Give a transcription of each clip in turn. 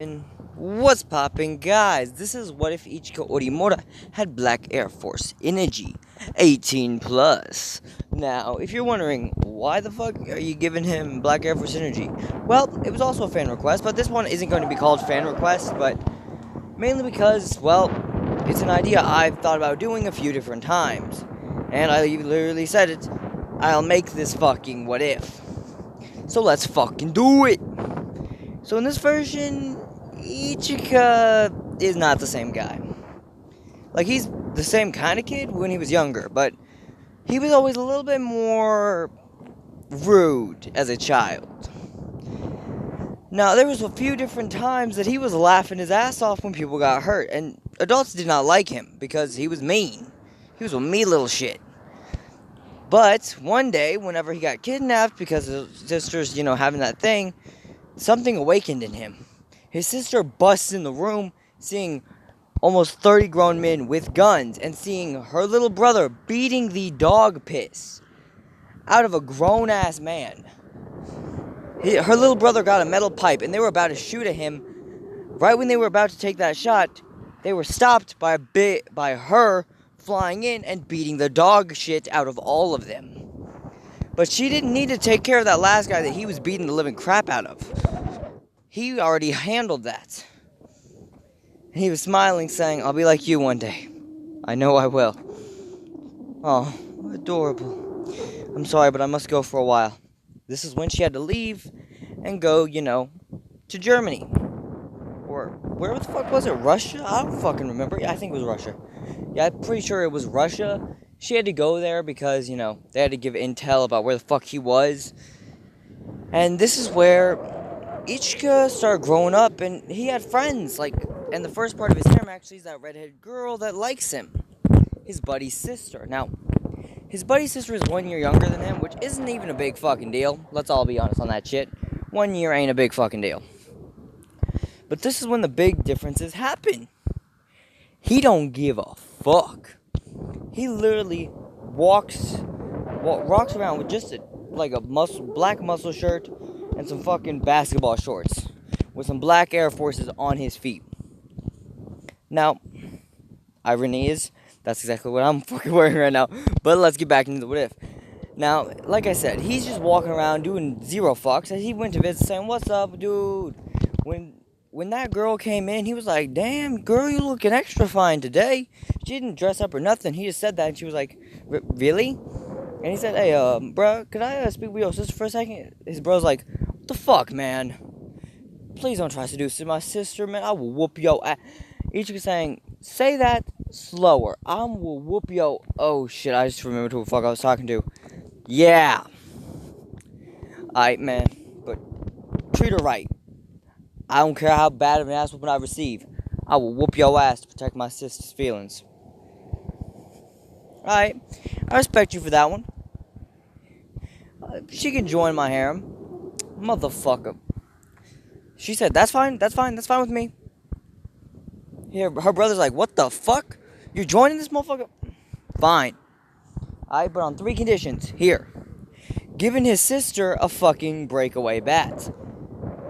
And what's poppin', guys? This is What If Ichika Orimura had Black Air Force Energy 18 plus. Now, if you're wondering why the fuck are you giving him Black Air Force Energy, well, it was also a fan request, but this one isn't going to be called fan request, but mainly because, well, it's an idea I've thought about doing a few different times, and I literally said it. I'll make this fucking what if. So let's fucking do it. So in this version, Ichika is not the same guy. Like, he's the same kind of kid when he was younger, but he was always a little bit more rude as a child. Now, there was a few different times that he was laughing his ass off when people got hurt, and adults did not like him because he was mean. He was a mean little shit. But one day, whenever he got kidnapped because his sister's, having that thing, something awakened in him. His sister busts in the room, seeing almost 30 grown men with guns, and seeing her little brother beating the dog piss out of a grown-ass man. Her little brother got a metal pipe, and they were about to shoot at him. Right when they were about to take that shot, they were stopped by her flying in and beating the dog shit out of all of them. But she didn't need to take care of that last guy that he was beating the living crap out of. He already handled that. And he was smiling, saying, "I'll be like you one day. I know I will." Oh, adorable. I'm sorry, but I must go for a while. This is when she had to leave and go, to Germany. Or, where the fuck was it? Russia? I don't fucking remember. Yeah, I think it was Russia. Yeah, I'm pretty sure it was Russia. She had to go there because, they had to give intel about where the fuck he was. And this is where Ichika started growing up, and he had friends, and the first part of his harem actually is that redheaded girl that likes him. His buddy's sister. Now, his buddy's sister is 1 year younger than him, which isn't even a big fucking deal. Let's all be honest on that shit. 1 year ain't a big fucking deal. But this is when the big differences happen. He don't give a fuck. He literally walks around with just a black muscle shirt and some fucking basketball shorts with some black Air Forces on his feet. Now, irony is, that's exactly what I'm fucking wearing right now. But let's get back into the what if. Now, like I said, he's just walking around doing zero fucks. As he went to visit, saying, "What's up, dude?" When that girl came in, he was like, "Damn, girl, you looking extra fine today." She didn't dress up or nothing. He just said that, and she was like, "Really?" And he said, "Hey, bro, could I speak with your sister for a second?" His bro's like, "What the fuck, man? Please don't try to seduce my sister, man. I will whoop your ass." Each was saying, "Say that slower. I will whoop your..." Oh, shit, I just remembered who the fuck I was talking to. Yeah. Alright, man, but treat her right. I don't care how bad of an ass whooping I receive. I will whoop your ass to protect my sister's feelings. Alright, I respect you for that one. She can join my harem. Motherfucker. She said, that's fine with me. Here, her brother's like, "What the fuck? You're joining this motherfucker?" Fine. Alright, but on 3 conditions. Here. Giving his sister a fucking breakaway bat.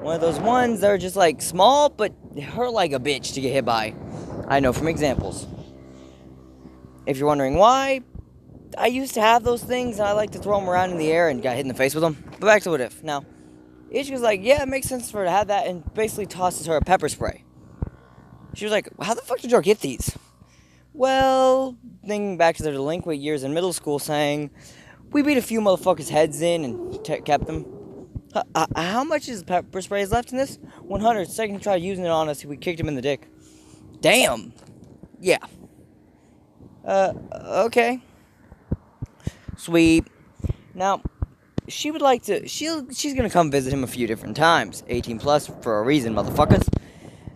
One of those ones that are just small, but hurt like a bitch to get hit by. I know from examples. If you're wondering why, I used to have those things and I like to throw them around in the air and got hit in the face with them. But back to what if. Now, Ichika's like, "Yeah, it makes sense for her to have that," and basically tosses her a pepper spray. She was like, "How the fuck did you get these?" Well, thinking back to their delinquent years in middle school, saying, "We beat a few motherfuckers' heads in and kept them." How much is pepper spray left in this? 100. Second he tried using it on us, we kicked him in the dick. Damn. Yeah. Okay. Sweet. Now, she would like to... She's gonna come visit him a few different times. 18 plus for a reason, motherfuckers.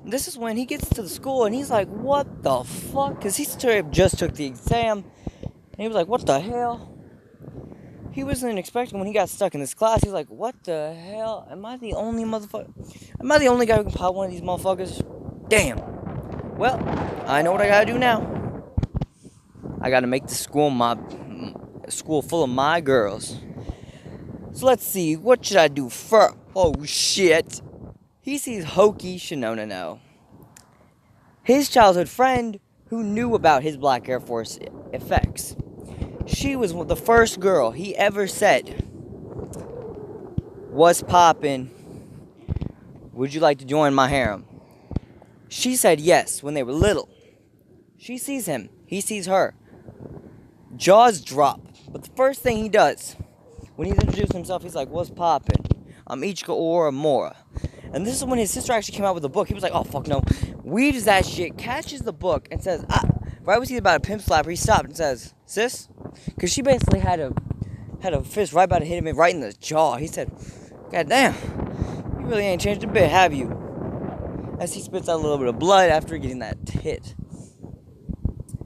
This is when he gets to the school and he's like, "What the fuck?" Because he just took the exam. And he was like, "What the hell?" He wasn't expecting when he got stuck in this class. He was like, "What the hell? Am I the only motherfucker? Am I the only guy who can pop one of these motherfuckers? Damn. Well, I know what I gotta do now. I gotta make the school full of my girls. So let's see. What should I do first? Oh, shit. He sees Hoki Shinono, his childhood friend who knew about his Black Air Force effects. She was the first girl he ever said, "What's poppin'? Would you like to join my harem?" She said yes when they were little. She sees him. He sees her. Jaws drop. But the first thing he does, when he's introduced himself, he's like, "What's poppin'? I'm Ichika or Mora." And this is when his sister actually came out with the book. He was like, "Oh, fuck no." Weaves that shit, catches the book, and says, "Ah." Right when he's about a pimp slapper, he stopped and says, "Sis?" Because she basically had a fist right about to hit him right in the jaw. He said, "God damn, you really ain't changed a bit, have you?" As he spits out a little bit of blood after getting that hit.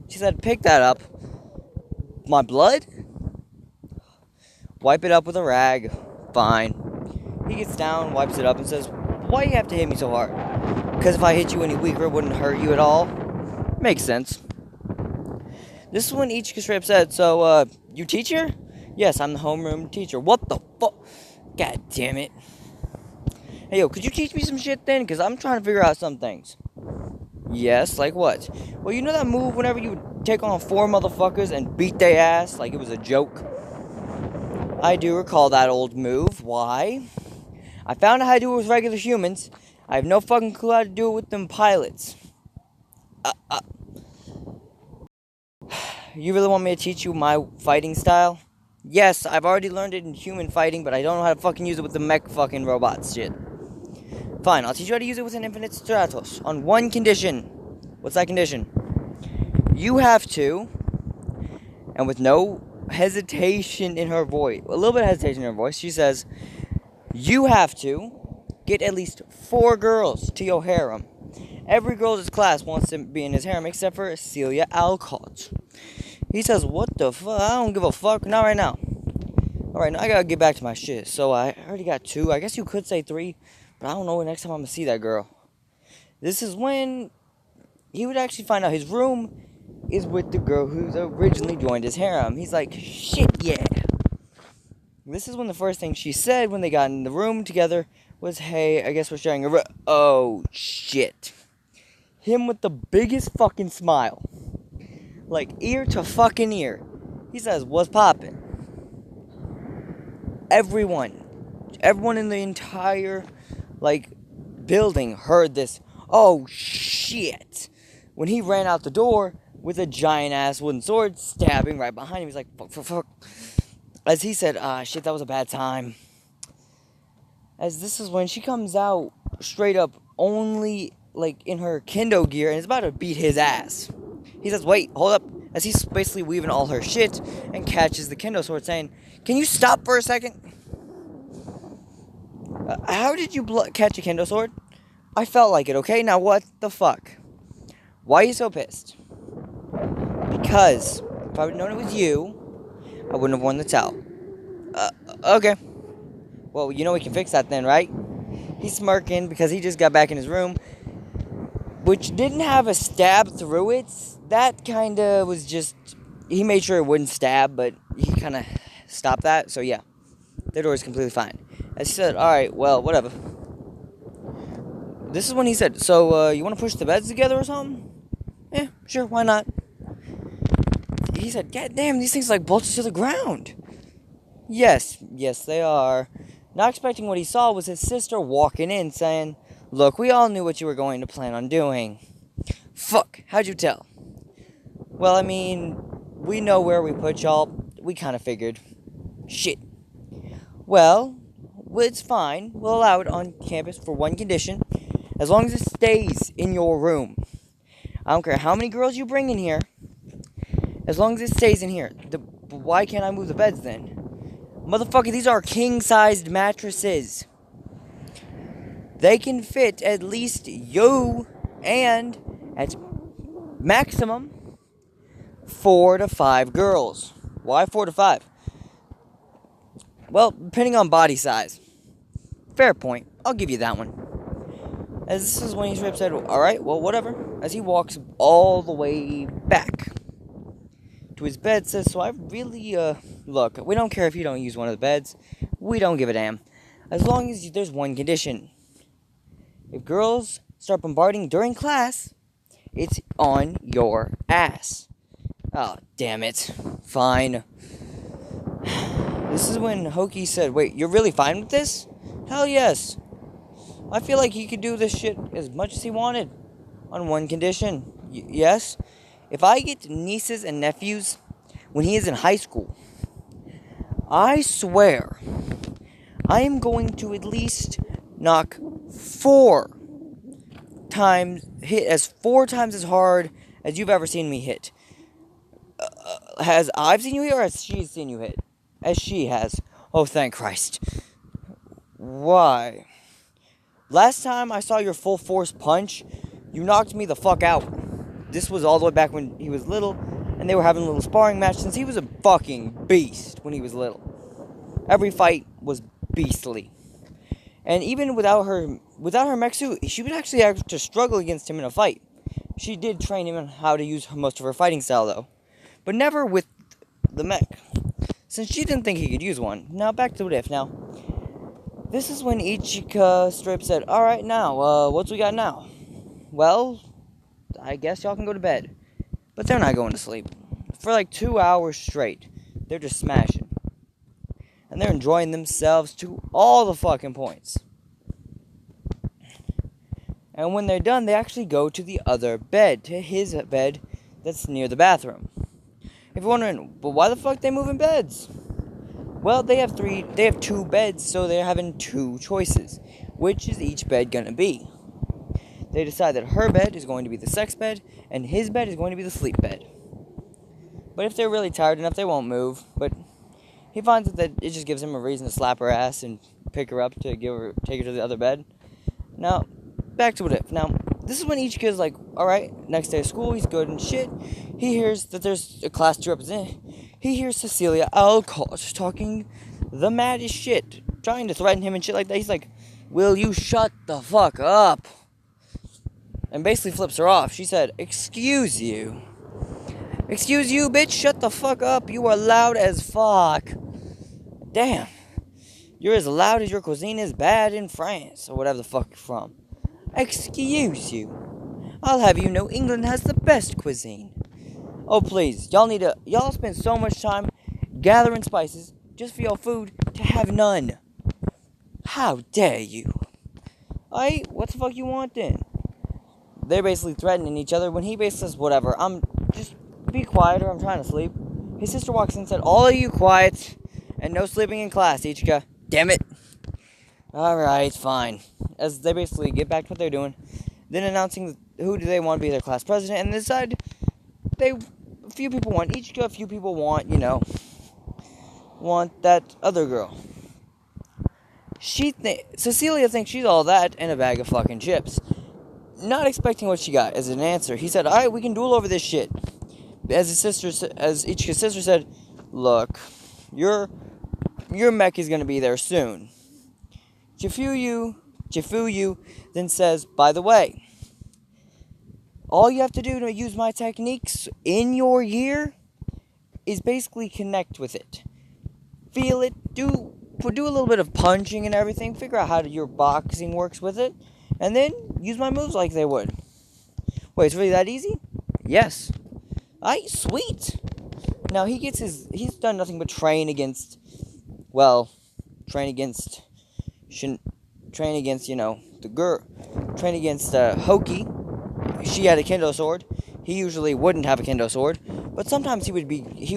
She said, "Pick that up." "My blood?" "Wipe it up with a rag." "Fine." He gets down, wipes it up, and says, "Why do you have to hit me so hard?" "Because if I hit you any weaker, it wouldn't hurt you at all." Makes sense. This is when Ichika straight up said, "So, you teacher?" "Yes, I'm the homeroom teacher." "What the fuck?" "God damn it." "Hey, yo, could you teach me some shit then? Because I'm trying to figure out some things." "Yes, like what?" "Well, you know that move whenever you would take on 4 motherfuckers and beat their ass like it was a joke?" "I do recall that old move. Why?" "I found out how to do it with regular humans. I have no fucking clue how to do it with them pilots." "You really want me to teach you my fighting style?" "Yes, I've already learned it in human fighting, but I don't know how to fucking use it with the mech fucking robots shit." "Fine, I'll teach you how to use it with an infinite Stratos, on one condition." "What's that condition?" "You have to," and with no hesitation in her voice, a little bit of hesitation in her voice, she says, "You have to get at least 4 girls to your harem. Every girl in his class wants to be in his harem except for Cecilia Alcott." He says, "What the fuck? I don't give a fuck. Not right now." "Alright, now I gotta get back to my shit. So I already got 2. I guess you could say 3. But I don't know when next time I'm gonna see that girl." This is when he would actually find out his room is with the girl who's originally joined his harem. He's like, "Shit, yeah." This is when the first thing she said when they got in the room together was, "Hey, I guess we're sharing a room." Oh, shit. Him with the biggest fucking smile. Like, ear to fucking ear. He says, "What's poppin'?" Everyone in the entire, like, building heard this. Oh, shit. When he ran out the door with a giant-ass wooden sword stabbing right behind him, he's like, "Fuck, fuck, fuck." As he said, "Shit, that was a bad time." As this is when she comes out straight up only, like, in her kendo gear and is about to beat his ass. He says, "Wait, hold up." As he's basically weaving all her shit and catches the kendo sword saying, "Can you stop for a second?" "How did you catch a kendo sword?" "I felt like it, okay? Now what the fuck? Why are you so pissed?" "Because if I would have known it was you, I wouldn't have worn the towel." Okay. "Well, you know we can fix that then, right?" He's smirking because he just got back in his room, which didn't have a stab through it. That kind of was just, he made sure it wouldn't stab, but he kind of stopped that. So yeah, the door is completely fine. As he said, "Alright, well, whatever." This is when he said, "So, you want to push the beds together or something?" "Yeah, sure, why not?" He said, "God damn, these things are like bolted to the ground." Yes, they are." Not expecting what he saw was his sister walking in saying, "Look, we all knew what you were going to plan on doing." "Fuck, how'd you tell?" "Well, I mean, we know where we put y'all. We kind of figured." "Shit." Well, it's fine. We'll allow it on campus for one condition. As long as it stays in your room. I don't care how many girls you bring in here. As long as it stays in here. Why can't I move the beds then?" "Motherfucker, these are king-sized mattresses. They can fit at least you and, at maximum, 4 to 5 girls." "Why 4 to 5? "Well, depending on body size." "Fair point. I'll give you that one." As this is when he straight up said, "Alright, well, whatever." As he walks all the way back to his bed, says, "So I really, look, we don't care if you don't use one of the beds. We don't give a damn. As long as there's one condition. If girls start bombarding during class, it's on your ass. Oh, damn it. Fine. This is when Hoki said, wait, you're really fine with this? Hell yes. I feel like he could do this shit as much as he wanted. On one condition. Yes? If I get nieces and nephews when he is in high school, I swear I am going to at least knock 4 times as hard as you've ever seen me hit. Has I've seen you hit, or has she seen you hit? As she has. Oh, thank Christ. Why? Last time I saw your full force punch, you knocked me the fuck out. This was all the way back when he was little, and they were having a little sparring match since he was a fucking beast when he was little. Every fight was beastly. And even without her mech suit, she would actually have to struggle against him in a fight. She did train him on how to use most of her fighting style, though. But never with the mech, since she didn't think he could use one. Now, back to Diff. Now, this is when Ichika straight up said, alright, now, what's we got now? Well, I guess y'all can go to bed. But they're not going to sleep. For like 2 hours straight, they're just smashing. And they're enjoying themselves to all the fucking points. And when they're done, they actually go to the other bed, to his bed that's near the bathroom. If you're wondering, but why the fuck they moving beds? Well, they have 2 beds, so they're having 2 choices. Which is each bed gonna be? They decide that her bed is going to be the sex bed, and his bed is going to be the sleep bed. But if they're really tired enough, they won't move. But he finds that it just gives him a reason to slap her ass and pick her up to take her to the other bed. Now, back to it. Now, this is when each kid's like, alright, next day of school, he's good and shit. He hears that there's a class to represent. He hears Cecilia Alcott talking the maddest shit, trying to threaten him and shit like that. He's like, will you shut the fuck up? And basically flips her off. She said, excuse you. Excuse you, bitch, shut the fuck up. You are loud as fuck. Damn. You're as loud as your cuisine is bad in France, or whatever the fuck you're from. Excuse you. I'll have you know England has the best cuisine. Oh, please. Y'all spend so much time gathering spices just for your food to have none. How dare you? Alright, what the fuck you want then? They're basically threatening each other when he basically says, whatever, just be quiet or I'm trying to sleep. His sister walks in and said, all of you quiet and no sleeping in class, Ichika. Damn it. Alright, fine. As they basically get back to what they're doing, then announcing who do they want to be their class president, and they decide a few people want Ichika, a few people want, want that other girl. Cecilia thinks she's all that and a bag of fucking chips. Not expecting what she got as an answer, he said, alright, we can duel over this shit. As Ichika's sister said, look, your mech is going to be there soon. Chifuyu then says, by the way, all you have to do to use my techniques in your year is basically connect with it. Feel it, do a little bit of punching and everything, figure out how your boxing works with it, and then use my moves like they would. Wait, it's really that easy? Yes. Alright, sweet. Now he's done nothing but train against, Hoki. She had a kendo sword. He usually wouldn't have a kendo sword, but sometimes he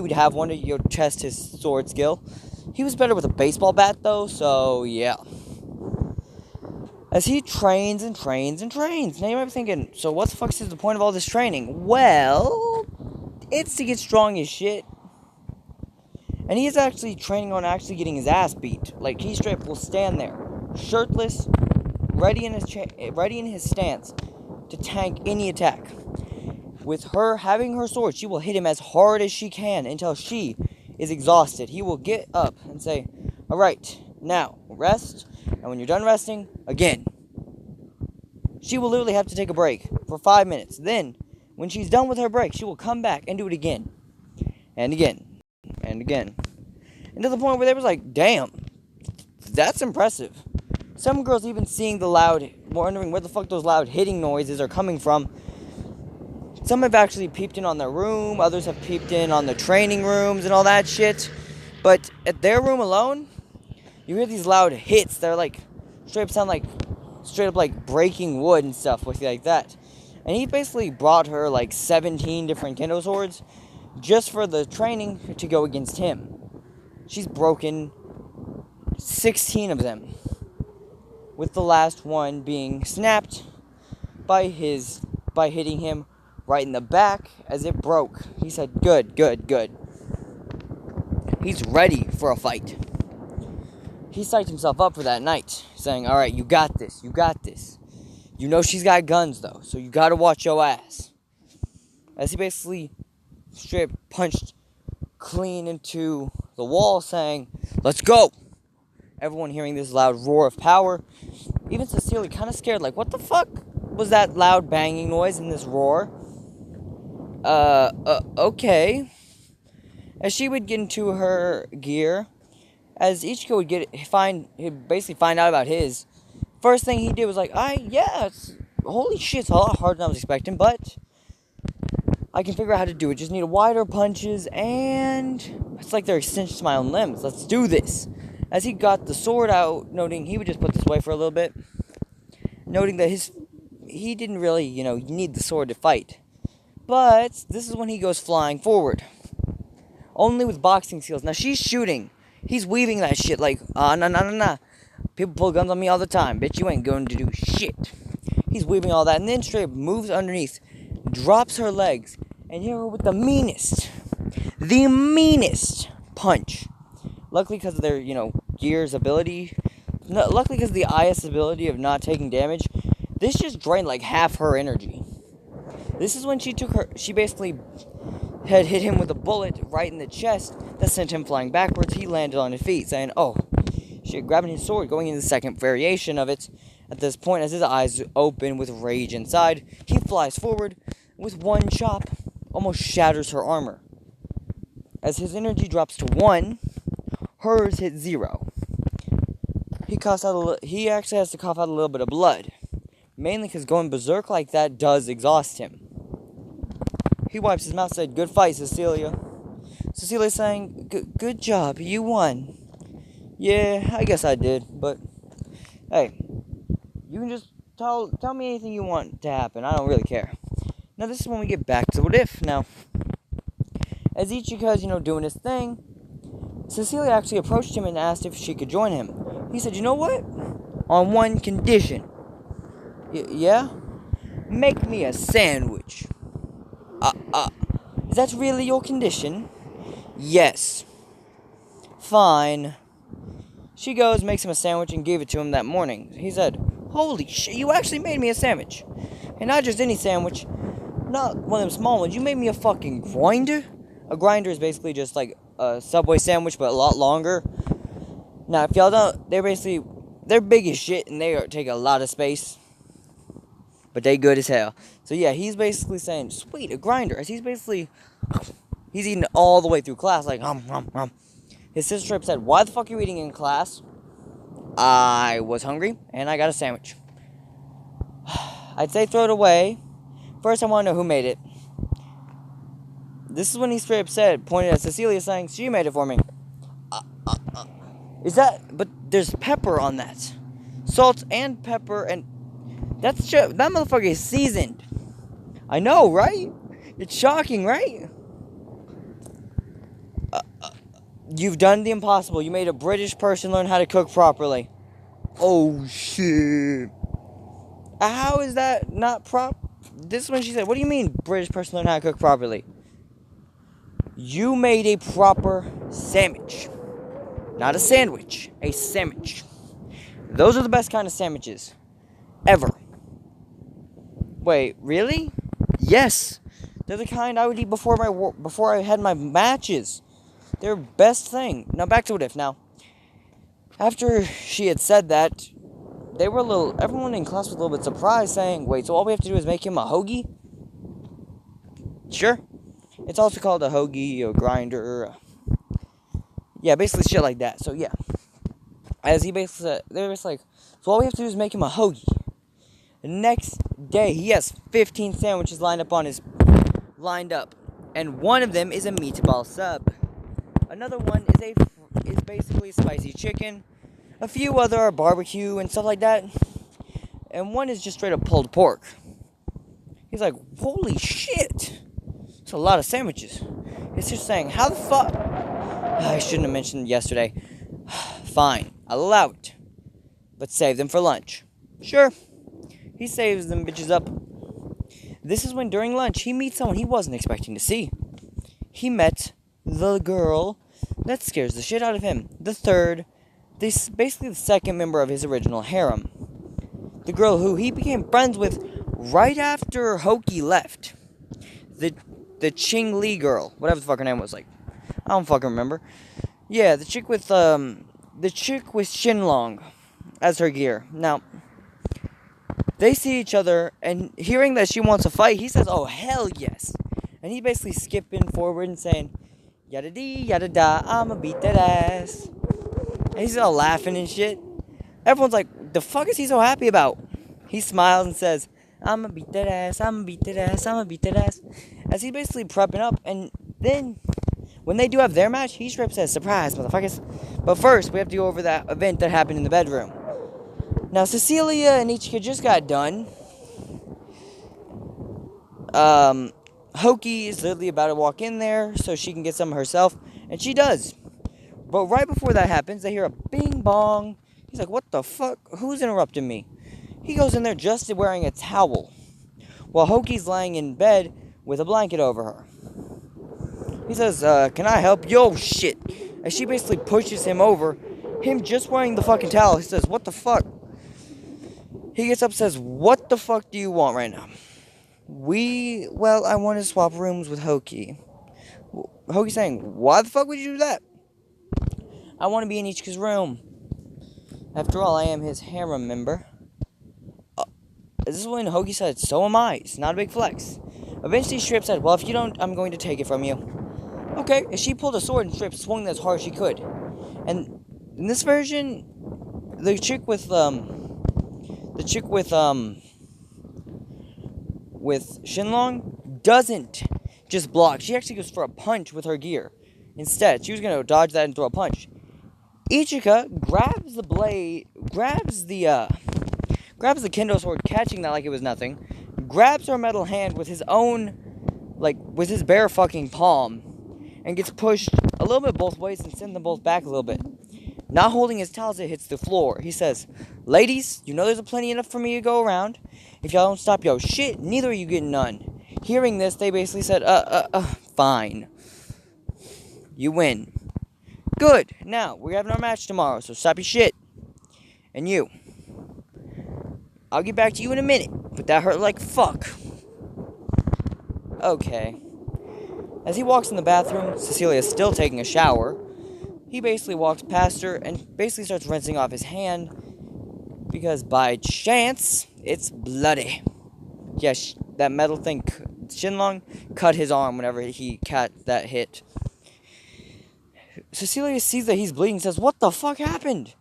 would have one to test his sword skill. He was better with a baseball bat though, so yeah. As he trains and trains and trains. Now you might be thinking, so what the fuck is the point of all this training? Well, it's to get strong as shit. And he is actually training on actually getting his ass beat. Like, he straight up will stand there, shirtless, ready in his stance to tank any attack. With her having her sword, she will hit him as hard as she can until she is exhausted. He will get up and say, alright, now, rest. And when you're done resting, again. She will literally have to take a break for 5 minutes. Then, when she's done with her break, she will come back and do it again. And again. And again. And to the point where they was like, damn, that's impressive. Some girls even seeing the loud wondering where the fuck those loud hitting noises are coming from. Some have actually peeped in on their room, others have peeped in on the training rooms and all that shit. But at their room alone, you hear these loud hits that are like straight up like breaking wood and stuff with like that. And he basically brought her like 17 different kendo swords just for the training to go against him. She's broken 16 of them, with the last one being snapped by hitting him right in the back as it broke. He said, good. He's ready for a fight. He psyched himself up for that night, saying, alright, you got this. You know she's got guns, though, so you gotta watch your ass. As he basically straight punched clean into the wall, saying, let's go! Everyone hearing this loud roar of power. Even Cecilia kind of scared, like, what the fuck was that loud banging noise in this roar? Okay. As she would get into her gear, as Ichika would he'd basically find out about his, first thing he did was like, holy shit, it's a lot harder than I was expecting, but I can figure out how to do it. Just need wider punches, and it's like they're extensions to my own limbs. Let's do this. As he got the sword out, noting he would just put this away for a little bit, noting that he didn't really, need the sword to fight. But this is when he goes flying forward. Only with boxing skills. Now she's shooting. He's weaving that shit like, nah. People pull guns on me all the time. Bitch, you ain't going to do shit. He's weaving all that, and then straight moves underneath, drops her legs, and hit her with the meanest punch. Luckily, because of their, gear's ability, luckily because of the IS ability of not taking damage, this just drained like half her energy. This is when she basically had hit him with a bullet right in the chest that sent him flying backwards. He landed on his feet, saying, oh, shit, grabbing his sword, going into the second variation of it. At this point, as his eyes open with rage inside, he flies forward with one chop, almost shatters her armor. As his energy drops to 1, hers hit 0. He actually has to cough out a little bit of blood, mainly because going berserk like that does exhaust him. He wipes his mouth and said, good fight, Cecilia. Cecilia saying, good job, you won. Yeah, I guess I did, but hey, you can just tell me anything you want to happen. I don't really care. Now this is when we get back to what if. Now, as Ichika's, doing his thing, Cecilia actually approached him and asked if she could join him. He said, you know what? On one condition. Yeah? Make me a sandwich. Is that really your condition? Yes. Fine. She goes, makes him a sandwich, and gave it to him that morning. He said, holy shit, you actually made me a sandwich. And not just any sandwich. Not one of them small ones. You made me a fucking grinder? A grinder is basically just like a Subway sandwich, but a lot longer. Now, if y'all don't, they're big as shit, and they take a lot of space. But they good as hell. So yeah, he's basically saying, sweet, a grinder. As he's eating all the way through class, like, His sister said, why the fuck are you eating in class? I was hungry, and I got a sandwich. I'd say throw it away. First, I want to know who made it. This is when he straight up said, pointed at Cecilia, saying, she made it for me. But there's pepper on that. Salt and pepper, and that motherfucker is seasoned. I know, right? It's shocking, right? You've done the impossible. You made a British person learn how to cook properly. Oh, shit. How is that not This is when she said, what do you mean British person learn how to cook properly? You made a proper sandwich. Not a sandwich. A sandwich. Those are the best kind of sandwiches. Ever. Wait, really? Yes. They're the kind I would eat before I had my matches. They're best thing. Now back to what if. Now, after she had said that, everyone in class was a little bit surprised, saying, wait, so all we have to do is make him a hoagie? Sure. It's also called a hoagie, or grinder, yeah, basically shit like that. So yeah. As he basically said, they were just like, so all we have to do is make him a hoagie. The next day, he has 15 sandwiches lined up, and one of them is a meatball sub. Another one is basically spicy chicken. A few other are barbecue and stuff like that, and one is just straight up pulled pork. He's like, holy shit, that's a lot of sandwiches. It's just saying, how the fuck? I shouldn't have mentioned yesterday. Fine, I'll allow it, but save them for lunch. Sure, he saves them bitches up. This is when during lunch he meets someone he wasn't expecting to see. He met the girl that scares the shit out of him. Basically the second member of his original harem. The girl who he became friends with right after Hoki left. The Ching Li girl, whatever the fuck her name was, like, I don't fucking remember. Yeah, the chick with Shinlong as her gear. Now, they see each other, and hearing that she wants to fight, he says, oh, hell yes. And he basically skipping forward and saying, yada dee, yada da, I'ma beat that ass. And he's all laughing and shit. Everyone's like, the fuck is he so happy about? He smiles and says, I'ma beat that ass, I'ma beat that ass, I'ma beat that ass. As he's basically prepping up, and then, when they do have their match, he straight up says, surprise, motherfuckers. But first, we have to go over that event that happened in the bedroom. Now, Cecilia and Ichika just got done. Hoki is literally about to walk in there so she can get some herself, and she does. But right before that happens, they hear a bing bong. He's like, what the fuck? Who's interrupting me? He goes in there just wearing a towel, while Hoki's lying in bed with a blanket over her. He says, can I help? Yo, shit. As she basically pushes him over, him just wearing the fucking towel. He says, what the fuck? He gets up and says, what the fuck do you want right now? I want to swap rooms with Hoki. Hoki's saying, why the fuck would you do that? I want to be in Ichika's room. After all, I am his harem member. This is when Hoki said, so am I. It's not a big flex. Eventually, Strip said, well, if you don't, I'm going to take it from you. Okay, and she pulled a sword and Strip swung as hard as she could. And in this version, the chick with Shinlong doesn't just block. She actually goes for a punch with her gear. Instead, she was going to dodge that and throw a punch. Ichika grabs the blade, grabs the kendo sword, catching that like it was nothing, grabs her metal hand with his bare fucking palm, and gets pushed a little bit both ways and sends them both back a little bit. Not holding his towel as it hits the floor, he says, ladies, you know there's plenty enough for me to go around. If y'all don't stop yo shit, neither are you getting none. Hearing this, they basically said, fine. You win. Good. Now, we're having our match tomorrow, so stop your shit. And you. I'll get back to you in a minute, but that hurt like fuck. Okay. As he walks in the bathroom, Cecilia is still taking a shower. He basically walks past her and basically starts rinsing off his hand because by chance, it's bloody. Yes, that metal thing, Shinlong, cut his arm whenever he got that hit. Cecilia sees that he's bleeding and says, what the fuck happened?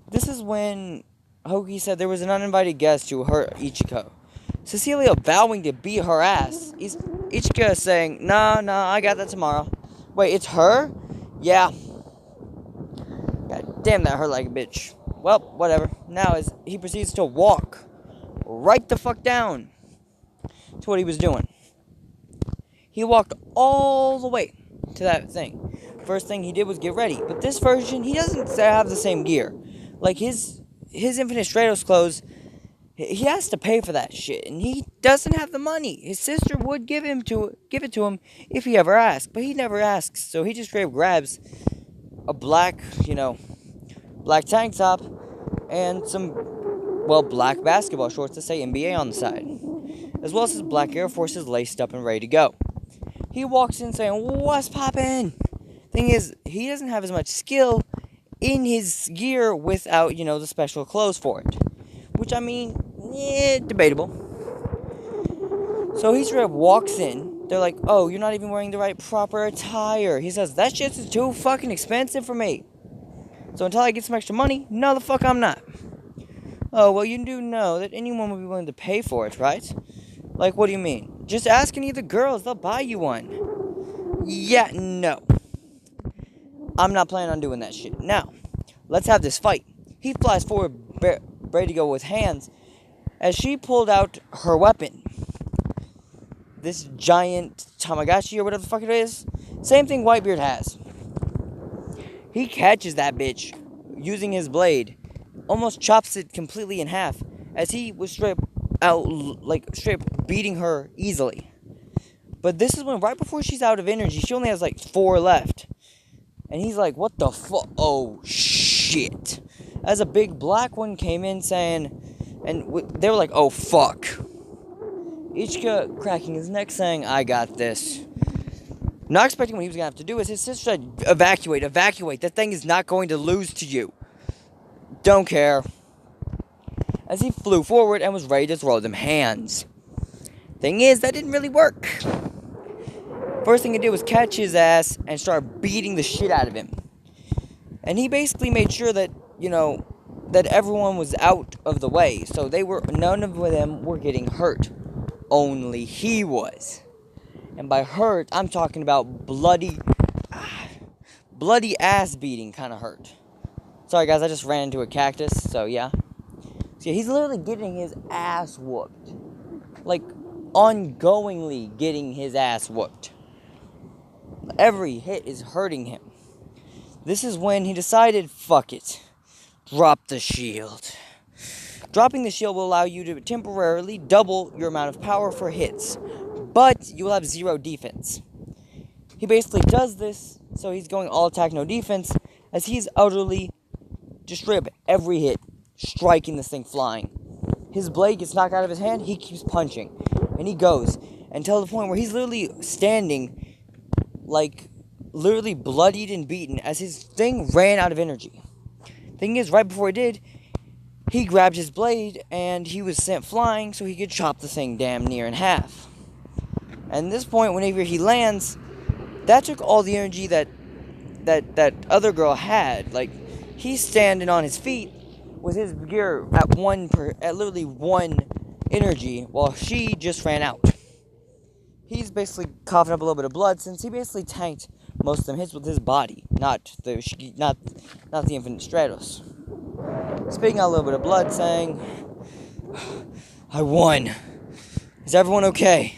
This is when Hoki said there was an uninvited guest who hurt Ichika. Cecilia vowing to beat her ass. Ichika saying, nah, I got that tomorrow. Wait, it's her? Yeah. God damn, that hurt like a bitch. Well, whatever. Now, as he proceeds to walk right the fuck down to what he was doing. He walked all the way to that thing. First thing he did was get ready. But this version, he doesn't have the same gear. Like, his Infinite Stratos clothes, he has to pay for that shit. And he doesn't have the money. His sister would give it to him if he ever asked. But he never asks. So he just straight up grabs a black tank top and some, black basketball shorts that say NBA on the side. As well as his black Air Forces laced up and ready to go. He walks in saying, what's poppin'? Thing is, he doesn't have as much skill in his gear without, the special clothes for it. Which, I mean, debatable. So he straight up walks in. They're like, oh, you're not even wearing the right proper attire. He says, that shit's too fucking expensive for me. So until I get some extra money, no the fuck I'm not. Oh, well, you do know that anyone would be willing to pay for it, right? Like, what do you mean? Just ask any of the girls, they'll buy you one. Yeah, no. I'm not planning on doing that shit. Now, let's have this fight. He flies forward, ready to go with hands, as she pulled out her weapon. This giant Tamagotchi or whatever the fuck it is. Same thing Whitebeard has. He catches that bitch using his blade, almost chops it completely in half, as he was straight beating her easily. But this is when, right before she's out of energy, she only has like 4 left. And he's like, what the fuck? Oh, shit. As a big black one came in saying, and they were like, oh, fuck. Ichika cracking his neck saying, I got this. Not expecting what he was going to have to do is his sister said, evacuate. That thing is not going to lose to you. Don't care. As he flew forward and was ready to throw them hands. Thing is, that didn't really work. First thing he did was catch his ass and start beating the shit out of him. And he basically made sure that, that everyone was out of the way. So none of them were getting hurt. Only he was. And by hurt, I'm talking about bloody ass beating kind of hurt. Sorry guys, I just ran into a cactus, so yeah. So he's literally getting his ass whooped. Like, ongoingly getting his ass whooped. Every hit is hurting him. This is when he decided, fuck it. Drop the shield. Dropping the shield will allow you to temporarily double your amount of power for hits. But you will have 0 defense. He basically does this, so he's going all attack, no defense, as he's utterly just straight up every hit, striking this thing flying. His blade gets knocked out of his hand, he keeps punching. And he goes until the point where he's literally standing, like, literally bloodied and beaten as his thing ran out of energy. Thing is, right before he did, he grabbed his blade and he was sent flying so he could chop the thing damn near in half. And at this point, whenever he lands, that took all the energy that other girl had. Like, he's standing on his feet with his gear at literally 1 energy, while she just ran out. He's basically coughing up a little bit of blood since he basically tanked most of them hits with his body, not the Infinite Stratos. Spitting out a little bit of blood, saying, I won. Is everyone okay?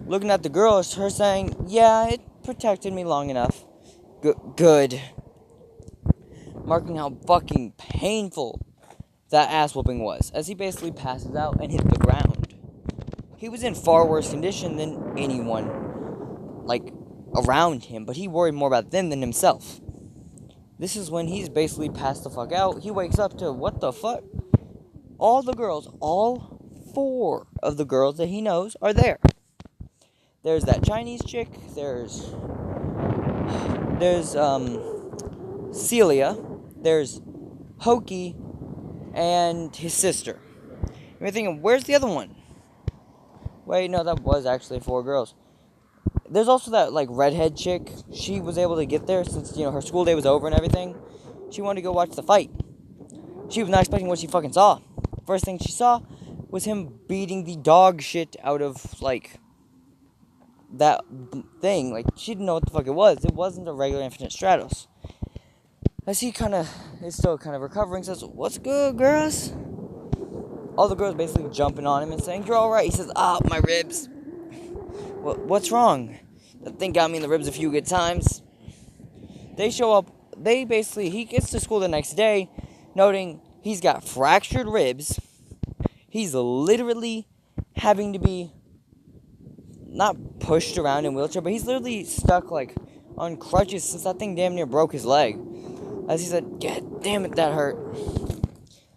Looking at the girl, her saying, yeah, it protected me long enough. Good. Marking how fucking painful that ass whooping was, as he basically passes out and hit the ground. He was in far worse condition than anyone, like, around him, but he worried more about them than himself. This is when he's basically passed the fuck out. He wakes up to, what the fuck? All 4 of the girls that he knows are there. There's that Chinese chick, there's Cecilia, there's Hokey, and his sister. You're thinking, where's the other one? Wait, no, that was actually 4 girls. There's also that, like, redhead chick. She was able to get there since, her school day was over and everything. She wanted to go watch the fight. She was not expecting what she fucking saw. First thing she saw was him beating the dog shit out of, like, that thing. Like, she didn't know what the fuck it was. It wasn't a regular Infinite Stratos. As he is still kind of recovering, says, what's good, girls? All the girls basically jumping on him and saying, you're alright. He says, my ribs. What's wrong? That thing got me in the ribs a few good times. They show up. He gets to school the next day, noting he's got fractured ribs. He's literally having to be not pushed around in a wheelchair, but he's literally stuck, like, on crutches since that thing damn near broke his leg. As he said, God damn it, that hurt.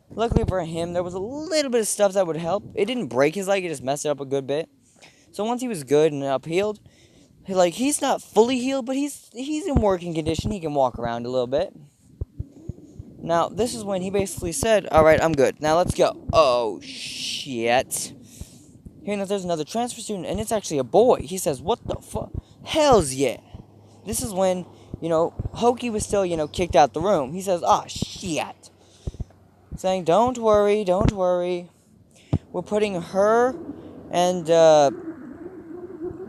Luckily for him, there was a little bit of stuff that would help. It didn't break his leg, it just messed it up a good bit. So once he was good and up-healed, he's not fully healed, but he's in working condition. He can walk around a little bit. Now, this is when he basically said, alright, I'm good. Now let's go. Oh, shit. Hearing that there's another transfer student, and it's actually a boy. He says, what the fuck? Hells yeah. This is when, Hokey was still, kicked out the room. He says, shit. saying, don't worry, don't worry. We're putting her and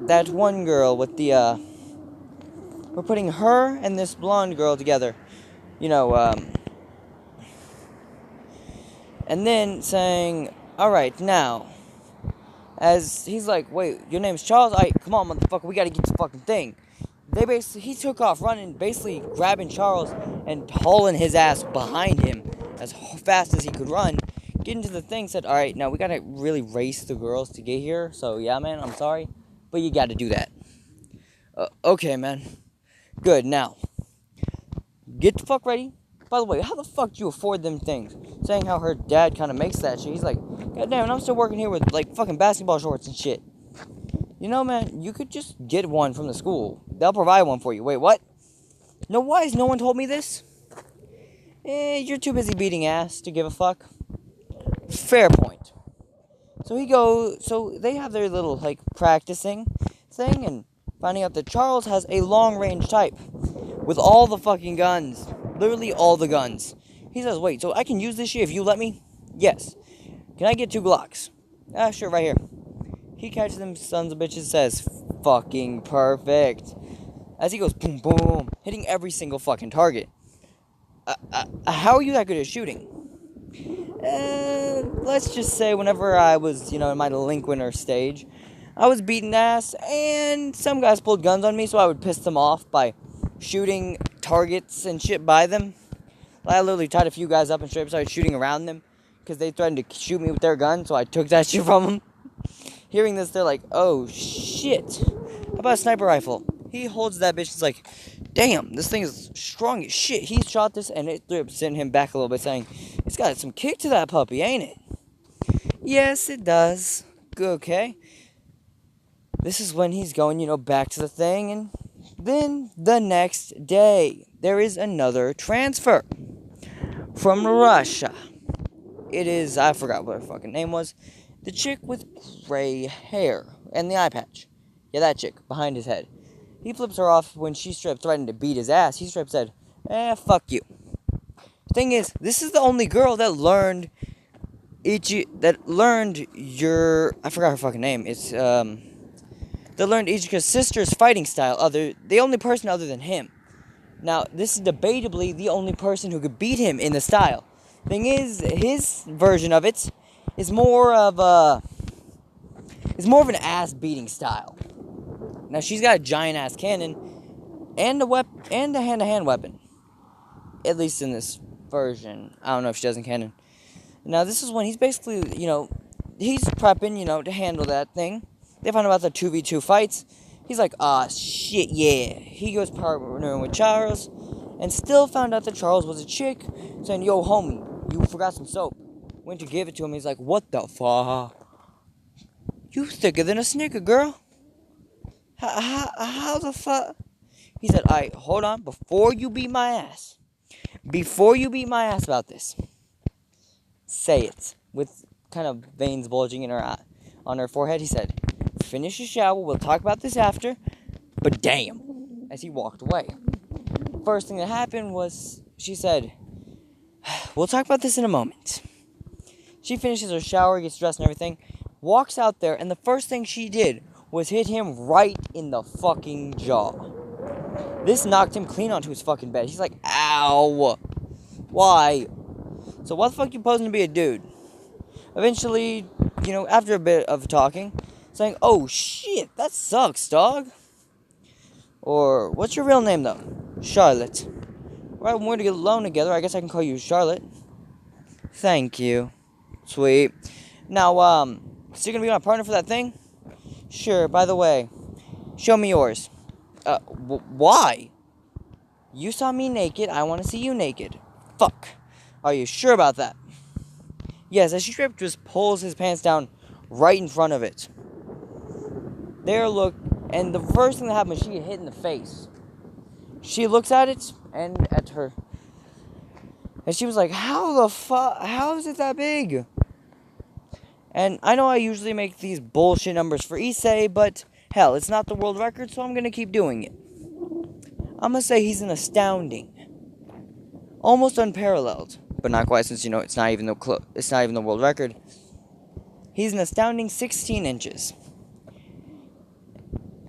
that one girl with the we're putting her and this blonde girl together. You know, and then saying, all right, now, as he's like, wait, your name's Charles? All right, come on, motherfucker, we gotta get this fucking thing. He took off running, basically grabbing Charles and hauling his ass behind him as fast as he could run. Getting to the thing, said, all right, now we gotta really race the girls to get here. So yeah, man, I'm sorry, but you gotta do that. Okay, man. Good, now, get the fuck ready. By the way, how the fuck do you afford them things? Saying how her dad kind of makes that shit. He's like, God damn, I'm still working here with, like, fucking basketball shorts and shit. You know, man, you could just get one from the school. They'll provide one for you. Wait, what? No, why has no one told me this? You're too busy beating ass to give a fuck. Fair point. So they have their little, like, practicing thing, and finding out that Charles has a long-range type with all the fucking guns. Literally all the guns. He says, wait, so I can use this shit if you let me? Yes. Can I get 2 Glocks? Ah, sure, right here. He catches them sons of bitches, says, fucking perfect. As he goes, boom, boom, hitting every single fucking target. How are you that good at shooting? Let's just say whenever I was, in my delinquent stage, I was beating ass, and some guys pulled guns on me, so I would piss them off by shooting targets and shit by them. I literally tied a few guys up and straight up started shooting around them, because they threatened to shoot me with their gun, so I took that shit from them. Hearing this, they're like, oh, shit. How about a sniper rifle? He holds that bitch, he's like, damn, this thing is strong as shit. He shot this, and it sent him back a little bit, saying, it's got some kick to that puppy, ain't it? Yes, it does. Okay. This is when he's going, back to the thing, and then the next day, there is another transfer from Russia. It is, I forgot what her fucking name was, the chick with gray hair and the eye patch. Yeah, that chick, behind his head. He flips her off when she straight threatened to beat his ass. He straight said, fuck you. Thing is, this is the only girl that learned I forgot her fucking name. It's, that learned Ichika's sister's fighting style, the only person other than him. Now, this is debatably the only person who could beat him in the style. Thing is, his version of it is more of an ass-beating style. Now, she's got a giant-ass cannon and a hand-to-hand weapon. At least in this version. I don't know if she does in canon. Now, this is when he's basically, he's prepping, to handle that thing. They find out about the 2v2 fights. He's like, shit, yeah. He goes partnering with Charles, and still found out that Charles was a chick, saying, yo, homie, you forgot some soap. Went to give it to him, he's like, what the fuck? You thicker than a Snicker, girl. How the fuck? He said, alright, hold on, before you beat my ass about this, say it, with kind of veins bulging in her eye, on her forehead. He said, finish your shower, we'll talk about this after, but damn, as he walked away. First thing that happened was, she said, we'll talk about this in a moment. She finishes her shower, gets dressed and everything, walks out there, and the first thing she did was hit him right in the fucking jaw. This knocked him clean onto his fucking bed. He's like, ow. Why? So why the fuck you posing to be a dude? Eventually, after a bit of talking, saying, oh shit, that sucks, dog. Or, what's your real name though? Charlotte. Right, when we're to get alone together, I guess I can call you Charlotte. Thank you. Sweet. Now, so you're gonna be my partner for that thing? Sure, by the way, show me yours. Why? You saw me naked, I want to see you naked. Fuck. Are you sure about that? Yes, as she just pulls his pants down right in front of it. And the first thing that happened was she get hit in the face. She looks at it, and at her, and she was like, how the fuck, how is it that big? And I know I usually make these bullshit numbers for Issei, but hell, it's not the world record, so I'm gonna keep doing it. I'm gonna say he's an astounding, almost unparalleled but not quite, since it's not even the world record. He's an astounding 16 inches.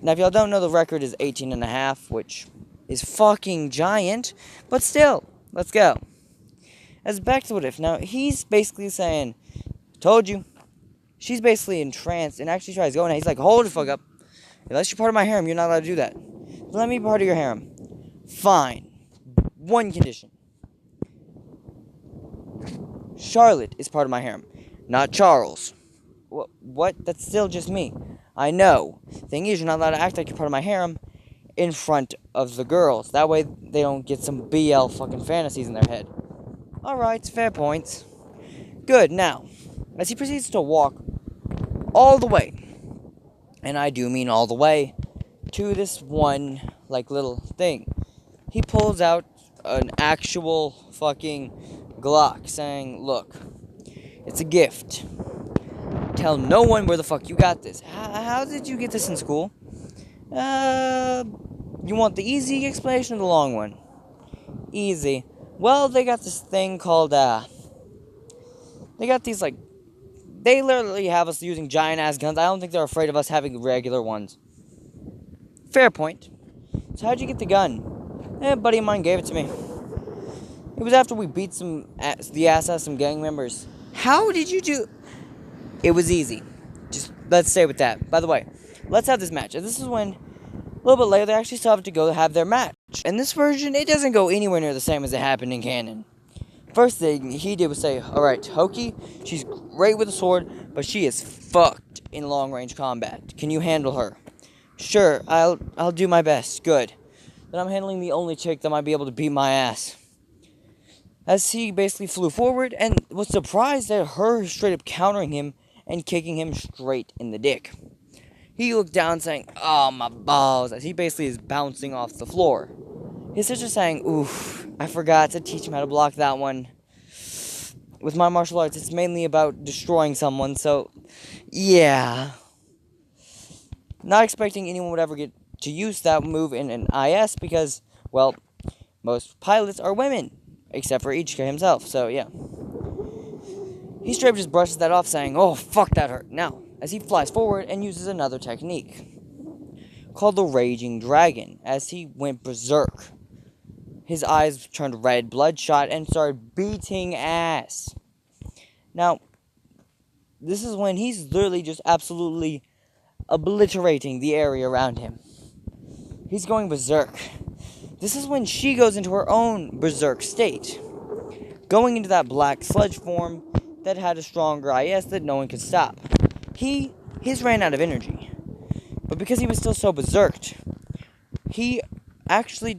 Now, if y'all don't know, the record is 18 and a half, which is fucking giant, but still, let's go. As back to what if. Now, he's basically saying, told you. She's basically entranced and actually tries going. He's like, hold the fuck up. Unless you're part of my harem, you're not allowed to do that. Let me be part of your harem. Fine. One condition. Charlotte is part of my harem, not Charles. What? That's still just me. I know. Thing is, you're not allowed to act like you're part of my harem in front of the girls. That way, they don't get some BL fucking fantasies in their head. Alright, fair points. Good, now, as he proceeds to walk all the way, and I do mean all the way, to this one, little thing. He pulls out an actual fucking Glock, saying, look, it's a gift. Tell no one where the fuck you got this. How did you get this in school? You want the easy explanation or the long one? Easy. Well, they got this thing called, they got these, they literally have us using giant-ass guns. I don't think they're afraid of us having regular ones. Fair point. So how'd you get the gun? A buddy of mine gave it to me. It was after we beat the ass out of some gang members. How did you do... It was easy. Just, let's stay with that. By the way, let's have this match. And this is when, a little bit later, they actually still have to go have their match. In this version, it doesn't go anywhere near the same as it happened in canon. First thing he did was say, alright, Hoki, she's great with a sword, but she is fucked in long-range combat. Can you handle her? Sure, I'll do my best. Good. Then I'm handling the only chick that might be able to beat my ass. As he basically flew forward and was surprised at her straight up countering him and kicking him straight in the dick. He looked down saying, oh, my balls, as he basically is bouncing off the floor. His sister saying, oof, I forgot to teach him how to block that one. With my martial arts, it's mainly about destroying someone, so, yeah. Not expecting anyone would ever get to use that move in an IS because, well, most pilots are women, except for Ichika himself, so, yeah. He straight up just brushes that off, saying, oh, fuck, that hurt. Now, as he flies forward and uses another technique, called the Raging Dragon, as he went berserk. His eyes turned red, bloodshot, and started beating ass. Now, this is when he's literally just absolutely obliterating the area around him. He's going berserk. This is when she goes into her own berserk state, going into that black sludge form that had a stronger IS that no one could stop. His ran out of energy, but because he was still so berserked, he actually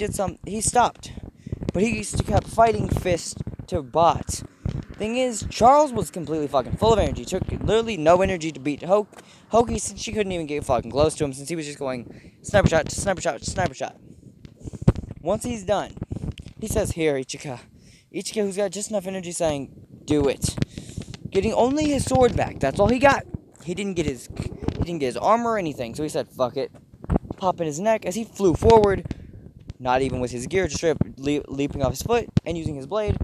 he stopped, but he kept fighting fist to bot. Thing is, Charles was completely fucking full of energy, took literally no energy to beat Hoki, since she couldn't even get fucking close to him, since he was just going sniper shot, sniper shot, sniper shot. Once he's done, he says, here, Ichika, who's got just enough energy, saying, do it. Getting only his sword back, that's all he got. He didn't get his armor or anything, so he said, fuck it. Popping his neck as he flew forward, not even with his gear, just straight up leaping off his foot and using his blade,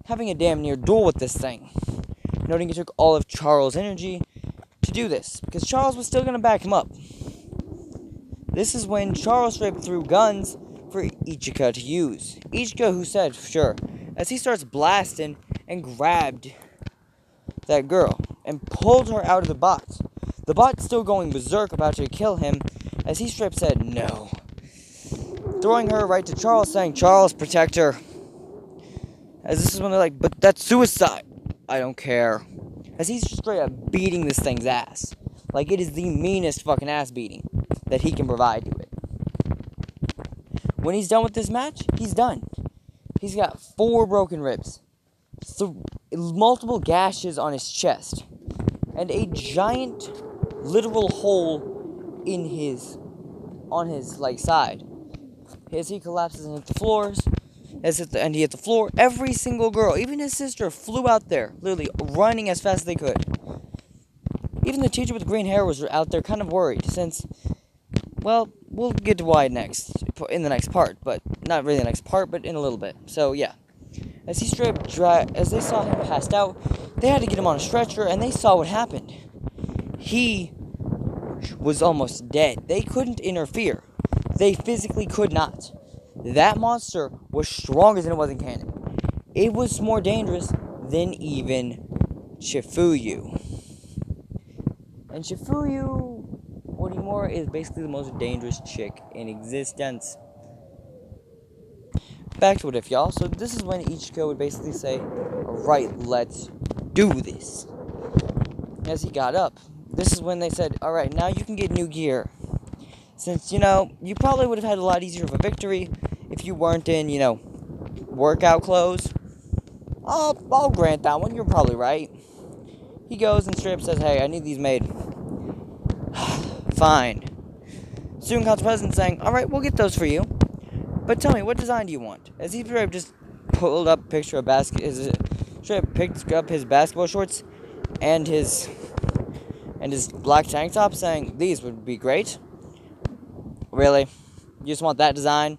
having a damn near duel with this thing. Noting it took all of Charles' energy to do this, because Charles was still going to back him up. This is when Charles straight up threw guns for Ichika to use. Ichika, who said, sure, as he starts blasting and grabbed that girl and pulled her out of the bot. The bot still going berserk, about to kill him, as he straight up said, no. Throwing her right to Charles, saying, Charles, protect her. As this is when they're like, but that's suicide. I don't care. As he's straight up beating this thing's ass. Like it is the meanest fucking ass beating that he can provide to it. When he's done with this match, he's done. He's got 4 broken ribs, multiple gashes on his chest, and a giant literal hole on his side. As he collapses and hit the floors, and he hit the floor, every single girl, even his sister, flew out there, literally running as fast as they could. Even the teacher with green hair was out there kind of worried, since, well, we'll get to why in the next part, but not really the next part, but in a little bit. So, yeah. As as they saw him passed out, they had to get him on a stretcher, and they saw what happened. He was almost dead. They couldn't interfere. They physically could not. That monster was stronger than it was in canon. It was more dangerous than even Shifuyu. And Shifuyu Odimura is basically the most dangerous chick in existence. Back to what if, y'all. So this is when Ichika would basically say, alright, let's do this. As he got up, this is when they said, alright, now you can get new gear. Since, you probably would have had a lot easier of a victory if you weren't in, workout clothes. I'll grant that one, you're probably right. He goes and straight up says, hey, I need these made. Fine. Soon comes the president saying, alright, we'll get those for you. But tell me, what design do you want? As he straight up just pulled up a picture of straight up picked up his basketball shorts and his black tank top, saying, these would be great. Really? You just want that design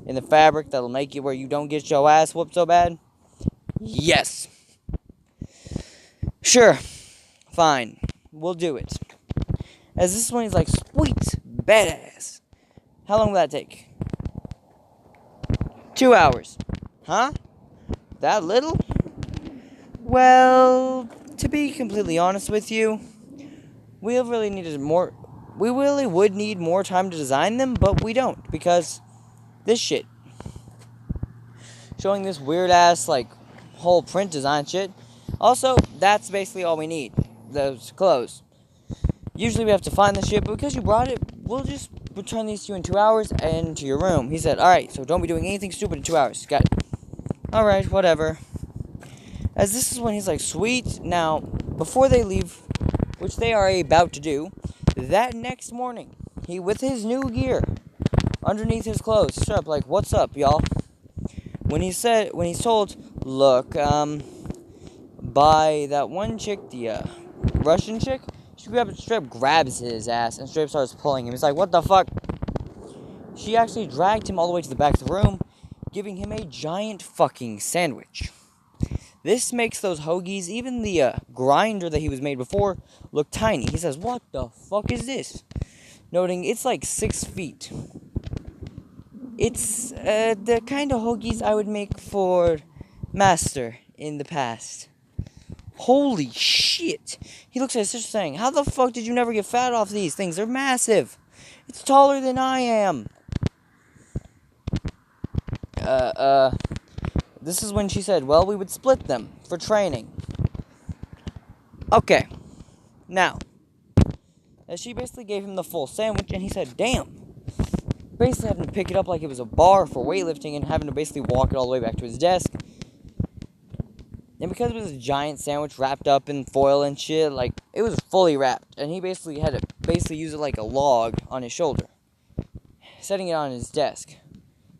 in the fabric that'll make you where you don't get your ass whooped so bad? Yes. Sure. Fine. We'll do it. As this one is like, sweet, badass. How long will that take? 2 hours. Huh? That little? Well, to be completely honest with you, we really would need more time to design them, but we don't, because this shit. Showing this weird ass, whole print design shit. Also, that's basically all we need. Those clothes. Usually we have to find the shit, but because you brought it, we'll just return these to you in 2 hours and to your room. He said, alright, so don't be doing anything stupid in 2 hours. Got it. Alright, whatever. As this is when he's like, sweet. Now, before they leave, which they are about to do, that next morning, he, with his new gear, underneath his clothes, straight up like, what's up, y'all? When he's told, look, by that one chick, the Russian chick, she straight up grabs his ass and straight up starts pulling him. He's like, what the fuck? She actually dragged him all the way to the back of the room, giving him a giant fucking sandwich. This makes those hoagies, even the grinder that he was made before, look tiny. He says, what the fuck is this? Noting it's like 6 feet. It's the kind of hoagies I would make for Master in the past. Holy shit. He looks at his sister saying, how the fuck did you never get fat off these things? They're massive. It's taller than I am. This is when she said, well, we would split them for training. Okay. Now, as she basically gave him the full sandwich, and he said, damn. Basically having to pick it up like it was a bar for weightlifting and having to basically walk it all the way back to his desk. And because it was a giant sandwich wrapped up in foil and shit, it was fully wrapped. And he basically had to use it like a log on his shoulder. Setting it on his desk.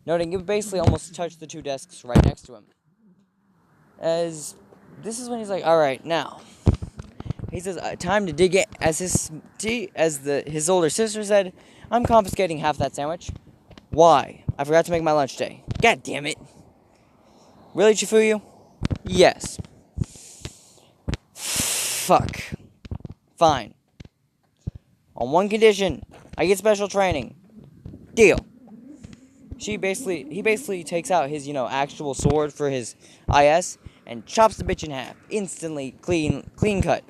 Noting it basically almost touched the two desks right next to him. As this is when he's like, alright, now. He says, time to dig it. As his older sister said, I'm confiscating half that sandwich. Why? I forgot to make my lunch day. God damn it. Really, Shifuyu? Yes. Fuck. Fine. On one condition, I get special training. Deal. He basically takes out his, actual sword for his IS and chops the bitch in half. Instantly clean cut.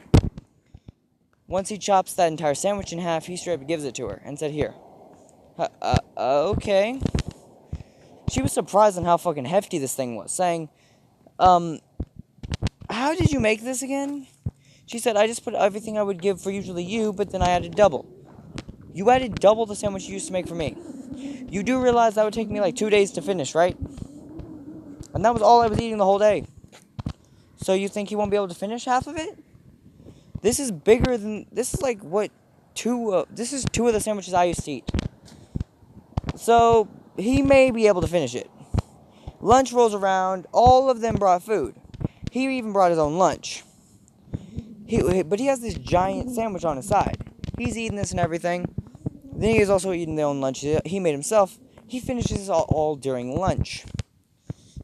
Once he chops that entire sandwich in half, he straight up gives it to her and said, here. Okay. She was surprised on how fucking hefty this thing was, saying, how did you make this again? She said, I just put everything I would give for usually you, but then I added double. You added double the sandwich you used to make for me. You do realize that would take me 2 days to finish, right? And that was all I was eating the whole day. So you think he won't be able to finish half of it? This is bigger than... This is this is 2 of the sandwiches I used to eat. So, he may be able to finish it. Lunch rolls around. All of them brought food. He even brought his own lunch. But he has this giant sandwich on his side. He's eating this and everything. Then he is also eating their own lunch he made himself. He finishes all during lunch.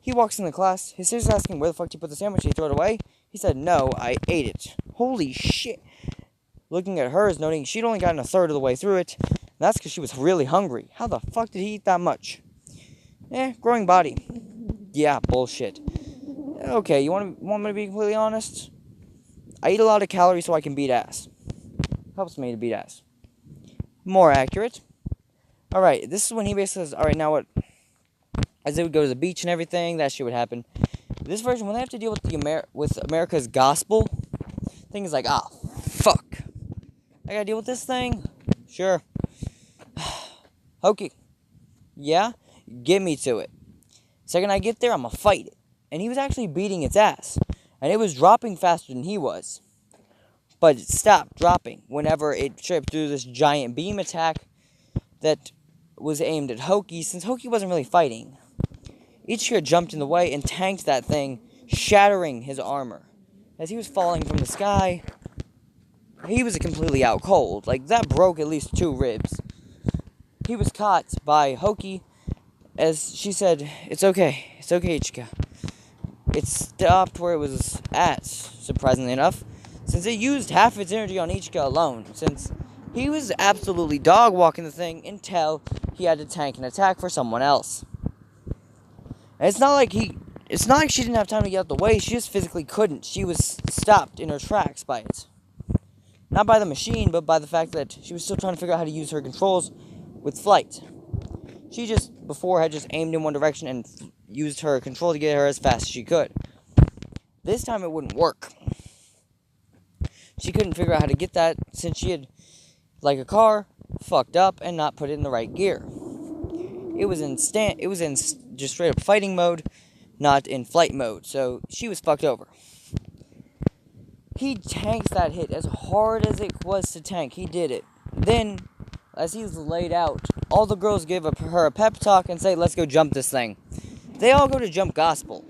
He walks in the class. His sister's asking, where the fuck did you put the sandwich? Did you throw it away? He said, no, I ate it. Holy shit. Looking at hers, noting she'd only gotten a third of the way through it. And that's because she was really hungry. How the fuck did he eat that much? Growing body. Yeah, bullshit. Okay, you want me to be completely honest? I eat a lot of calories so I can beat ass. Helps me to beat ass. More accurate. Alright, this is when he basically says, alright, now what? As they would go to the beach and everything, that shit would happen. This version, when they have to deal with America's gospel, thing is like, fuck. I gotta deal with this thing? Sure. Okay. Yeah? Get me to it. Second I get there, I'm gonna fight it. And he was actually beating its ass. And it was dropping faster than he was. But it stopped dropping whenever it tripped through this giant beam attack that was aimed at Hoki, since Hoki wasn't really fighting. Ichika jumped in the way and tanked that thing, shattering his armor. As he was falling from the sky, he was completely out cold. Like, that broke at least 2 ribs. He was caught by Hoki, as she said, it's okay, Ichika. It stopped where it was at, surprisingly enough, since it used half its energy on Ichika alone, since he was absolutely dog-walking the thing until he had to tank an attack for someone else. And it's not like she didn't have time to get out the way, she just physically couldn't. She was stopped in her tracks by it. Not by the machine, but by the fact that she was still trying to figure out how to use her controls with flight. She before had just aimed in one direction and used her control to get her as fast as she could. This time it wouldn't work. She couldn't figure out how to get that since she had, like a car, fucked up and not put it in the right gear. It was in just straight up fighting mode, not in flight mode, so she was fucked over. He tanks that hit as hard as it was to tank. He did it. Then, as he was laid out, all the girls give her a pep talk and say, let's go jump this thing. They all go to jump gospel.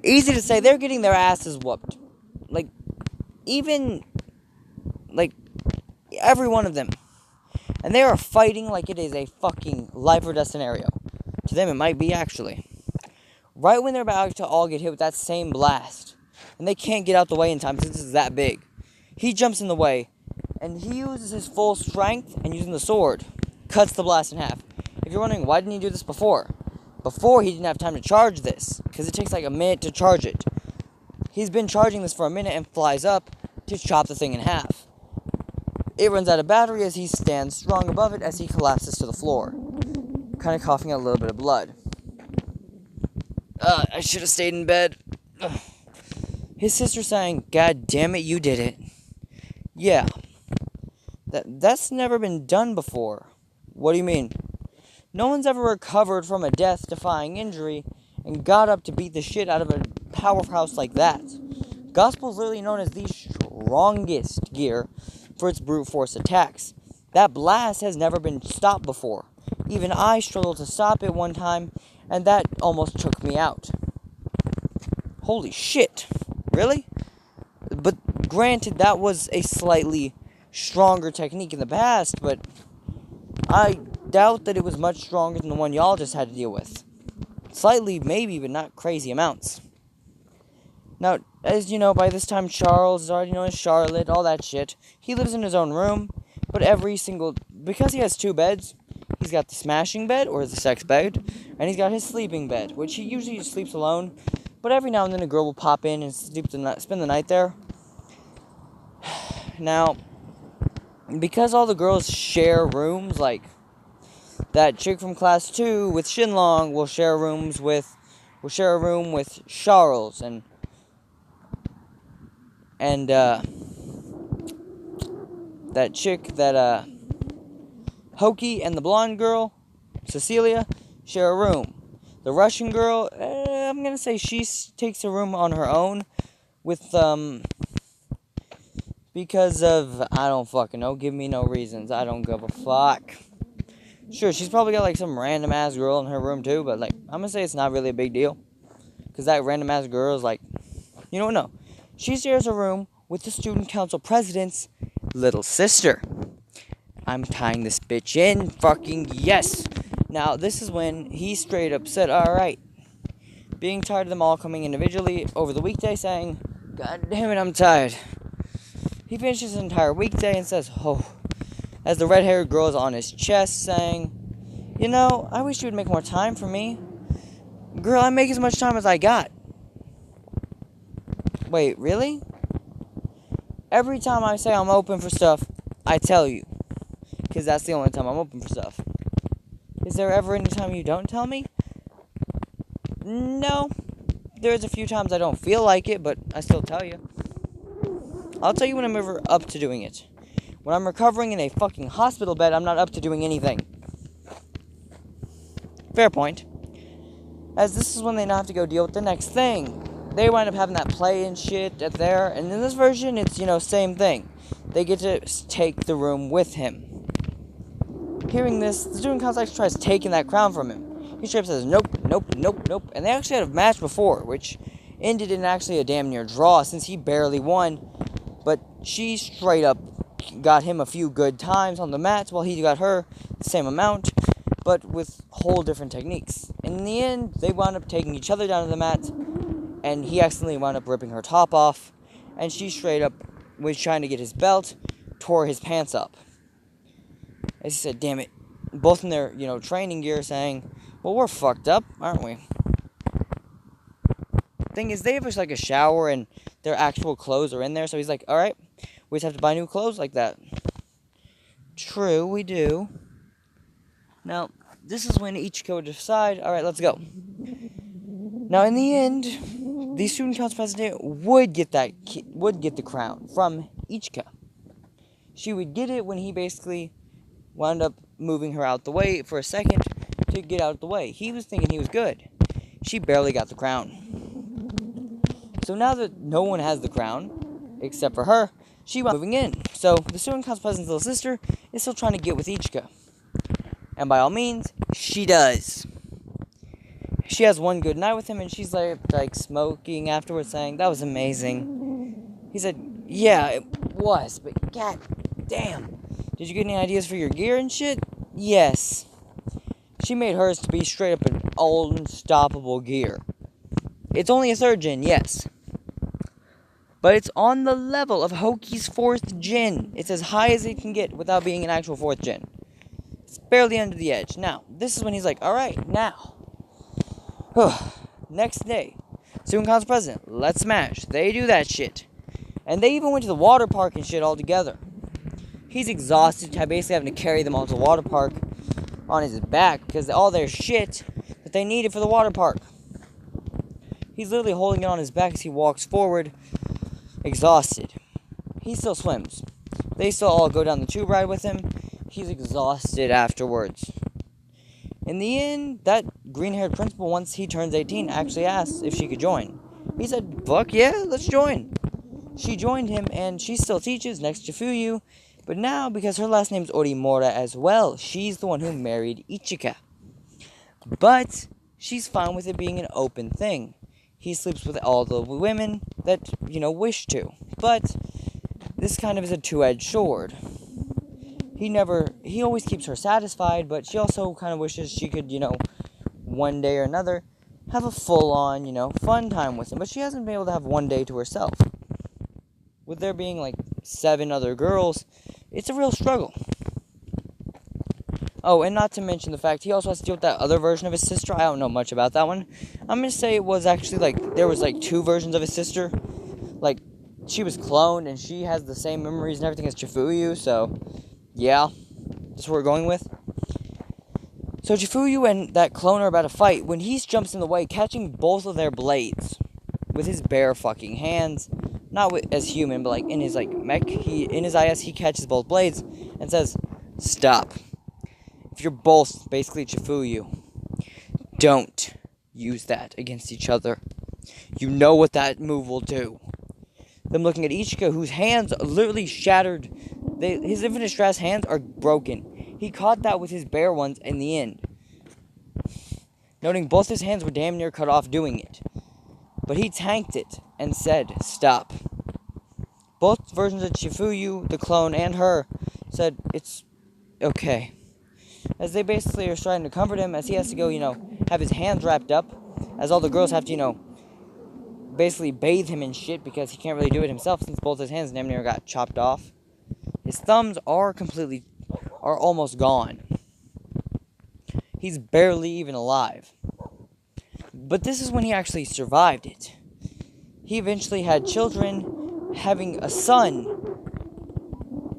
Easy to say, they're getting their asses whooped. Every one of them. And they are fighting like it is a fucking life or death scenario. To them, it might be, actually. Right when they're about to all get hit with that same blast, and they can't get out the way in time since it's that big, he jumps in the way, and he uses his full strength, and using the sword, cuts the blast in half. If you're wondering, why didn't he do this before? Before, he didn't have time to charge this, because it takes like a minute to charge it. He's been charging this for a minute and flies up to chop the thing in half. It runs out of battery as he stands strong above it as he collapses to the floor, kind of coughing out a little bit of blood. I should have stayed in bed. Ugh. His sister saying, God damn it, you did it. Yeah. That's never been done before. What do you mean? No one's ever recovered from a death-defying injury and got up to beat the shit out of a powerhouse like that. Gospel is literally known as the strongest gear for its brute force attacks. That blast has never been stopped before. Even I struggled to stop it one time, and that almost took me out. Holy shit. Really? But granted, that was a slightly stronger technique in the past, but I doubt that it was much stronger than the one y'all just had to deal with. Slightly, maybe, but not crazy amounts. Now, as you know, by this time, Charles is already known as Charlotte, all that shit. He lives in his own room, but because he has 2 beds, he's got the smashing bed, or the sex bed, and he's got his sleeping bed, which he usually sleeps alone, but every now and then a girl will pop in and spend the night there. Now, because all the girls share rooms, like that chick from class 2 with Shinlong will share a room with Charles and that chick that Hoki and the blonde girl, Cecilia, share a room. The Russian girl, I'm gonna say she takes a room on her own with because of, I don't fucking know, give me no reasons, I don't give a fuck. Sure, she's probably got like some random ass girl in her room too, but like, I'm gonna say it's not really a big deal. Because that random ass girl is like, you don't know. She shares a room with the student council president's little sister. I'm tying this bitch in, fucking yes. Now, this is when he straight up said, alright, being tired of them all coming individually over the weekday, saying, "God damn it, I'm tired." He finishes his entire weekday and says, "Oh," as the red-haired girl is on his chest, saying, "I wish you would make more time for me. Girl, I make as much time as I got." Wait, really? Every time I say I'm open for stuff, I tell you. Because that's the only time I'm open for stuff. Is there ever any time you don't tell me? No. There's a few times I don't feel like it, but I still tell you. I'll tell you when I'm ever up to doing it. When I'm recovering in a fucking hospital bed, I'm not up to doing anything. Fair point. As this is when they now have to go deal with the next thing. They wind up having that play and shit at there, and in this version, it's, same thing. They get to take the room with him. Hearing this, the student council actually tries taking that crown from him. He straight up says, "Nope, nope, nope, nope." And they actually had a match before, which ended in actually a damn near draw, since he barely won. But she straight up got him a few good times on the mats, while he got her the same amount, but with whole different techniques. In the end, they wound up taking each other down to the mat, and he accidentally wound up ripping her top off, and she straight up was trying to get his belt, tore his pants up. As he said, "Damn it," both in their, training gear, saying, "Well, we're fucked up, aren't we?" Thing is, they have like a shower, and their actual clothes are in there, so he's like, "Alright, we just have to buy new clothes like that." True, we do. Now, this is when ichika would decide, "Alright, let's go." Now, in the end, the student council president would get the crown from ichika. She would get it when he basically wound up moving her out the way for a second to get out of the way. He was thinking he was good. She barely got the crown. So now that no one has the crown, except for her, she wound up moving in. So the student council president's little sister is still trying to get with ichika. And by all means, she does. She has one good night with him, and she's like smoking afterwards, saying, "That was amazing." He said, "Yeah, it was, but god damn. Did you get any ideas for your gear and shit?" "Yes." She made hers to be straight up an unstoppable gear. It's only a 3rd gen, yes. But it's on the level of Hoki's 4th gen. It's as high as it can get without being an actual 4th gen. It's barely under the edge. Now, this is when he's like, "Alright, now." Next day, student council president, let's smash. They do that shit. And they even went to the water park and shit all together. He's exhausted, basically having to carry them all to the water park on his back because all their shit that they needed for the water park. He's literally holding it on his back as he walks forward, exhausted. He still swims. They still all go down the tube ride with him. He's exhausted afterwards. In the end, that green-haired principal, once he turns 18, actually asks if she could join. He said, "Fuck yeah, let's join." She joined him, and she still teaches next to Fuyu, but now, because her last name's Orimura as well, she's the one who married Ichika. But she's fine with it being an open thing. He sleeps with all the women that, wish to. But this kind of is a two-edged sword. He always keeps her satisfied, but she also kind of wishes she could, one day or another, have a full-on, fun time with him. But she hasn't been able to have one day to herself. With there being, 7 other girls, it's a real struggle. Oh, and not to mention the fact he also has to deal with that other version of his sister. I don't know much about that one. I'm going to say it was actually, there was, 2 versions of his sister. She was cloned, and she has the same memories and everything as Chifuyu, so... yeah, that's what we're going with. So Chifuyu and that clone are about to fight when he jumps in the way, catching both of their blades with his bare fucking hands. Not as human, but in his mech. In his IS, he catches both blades and says, "Stop. If you're both basically Chifuyu, don't use that against each other. You know what that move will do." Them looking at Ichika, whose hands literally shattered. His infinite stress hands are broken. He caught that with his bare ones in the end. Noting both his hands were damn near cut off doing it. But he tanked it and said, "Stop." Both versions of Chifuyu, the clone, and her said, "It's okay." As they basically are trying to comfort him as he has to go, have his hands wrapped up. as all the girls have to, basically bathe him in shit because he can't really do it himself since both his hands damn near got chopped off. His thumbs are almost gone. He's barely even alive. But this is when he actually survived it. He eventually had children, having a son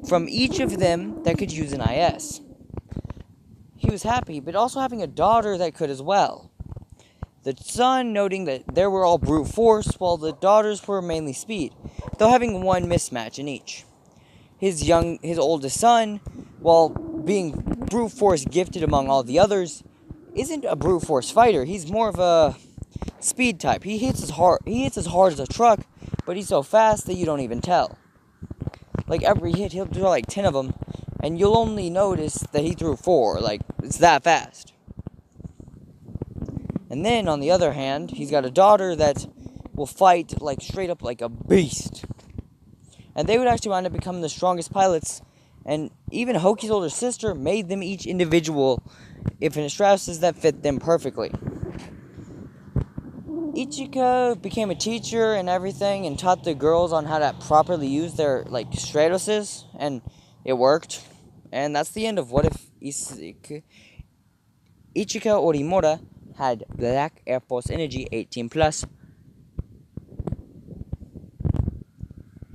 from each of them that could use an IS. He was happy, but also having a daughter that could as well. The son noting that they were all brute force, while the daughters were mainly speed, though having one mismatch in each. His oldest son, while being brute force gifted among all the others, isn't a brute force fighter. He's more of a speed type. He hits as hard as a truck, but he's so fast that you don't even tell. Like every hit, he'll throw like 10 of them, and you'll only notice that he threw 4. Like, it's that fast. And then, on the other hand, he's got a daughter that will fight like straight up like a beast. And they would actually wind up becoming the strongest pilots. And even Hoki's older sister made them each individual infinite statuses that fit them perfectly. Ichika became a teacher and everything and taught the girls on how to properly use their statuses, and it worked. And that's the end of What If Ichika Orimura had Black Air Force Energy 18+.